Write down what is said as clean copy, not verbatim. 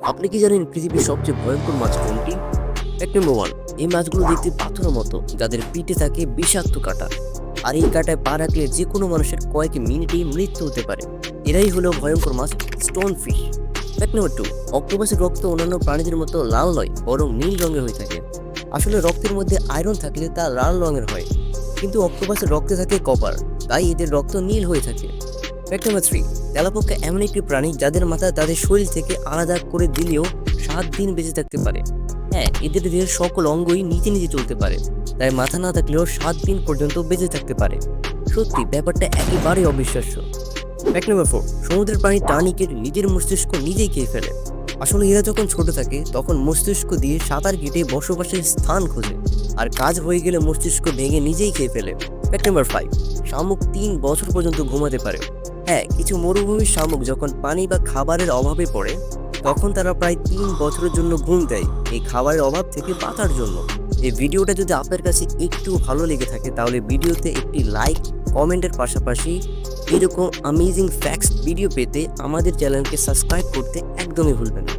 আপনি কি জানেন পৃথিবীর সবচেয়ে ভয়ঙ্কর মাছ কোনটি? ফ্যাক্ট নাম্বার 1, এই মাছগুলো দেখতে পাথরের মতো, যাদের পিঠে থাকে বিষাক্ত কাঁটা। আর এই কাঁটায় পা রাখলে যে কোনো মানুষের কয়েক মিনিটেই মৃত্যু হতে পারে। এরাই হলো ভয়ঙ্কর মাছ, স্টোন ফিশ। ফ্যাক্ট নাম্বার 2, অক্টোপাসের রক্ত অন্যান্য প্রাণীদের মতো লাল নয়, বরং নীল রঙের হয়ে থাকে। আসলে রক্তের মধ্যে আয়রন থাকলে তা লাল রঙের হয়, কিন্তু অক্টোপাসের রক্তে থাকে কপার, তাই এদের রক্ত নীল হয়ে থাকে। ফ্যাক্ট নাম্বার 3, তেলাপোকা এমন একটি প্রাণী যাদের মাথা তাদের শরীর থেকে আলাদা করে দিলেও 7 দিন বেঁচে থাকতে পারে। হ্যাঁ, এদের দেহের সকল অঙ্গই নিজে নিজে চলতে পারে, তাই মাথা না থাকলেও 7 দিন পর্যন্ত বেঁচে থাকতে পারে। সত্যি ব্যাপারটা একেবারেই অবিশ্বাস্য। ফ্যাক্ট নাম্বার 4, সমুদ্রের প্রাণী টার্নিকের নিজের মস্তিষ্ক নিজেই খেয়ে ফেলে। আসলে এরা যখন ছোট থাকে তখন মস্তিষ্ক দিয়ে সাঁতার কেটে বসবাসের স্থান খোঁজে, আর কাজ হয়ে গেলে মস্তিষ্ক ভেঙে নিজেই খেয়ে ফেলে। ফ্যাক্ট নাম্বার 5, শামুক 3 বছর পর্যন্ত ঘুমাতে পারে। হ্যাঁ, কিছু মরুভূমির শামুক যখন পানি বা খাবারের অভাবে পড়ে, তখন তারা প্রায় 3 বছরের জন্য ঘুম দেয়, এই খাবারের অভাব থেকে বাঁচার জন্য। এই ভিডিওটা যদি আপনার কাছে একটু ভালো লেগে থাকে তাহলে ভিডিওতে একটি লাইক, কমেন্টের পাশাপাশি এরকম অ্যামেজিং ফ্যাক্টস ভিডিও পেতে আমাদের চ্যানেলকে সাবস্ক্রাইব করতে একদমই ভুলবেন না।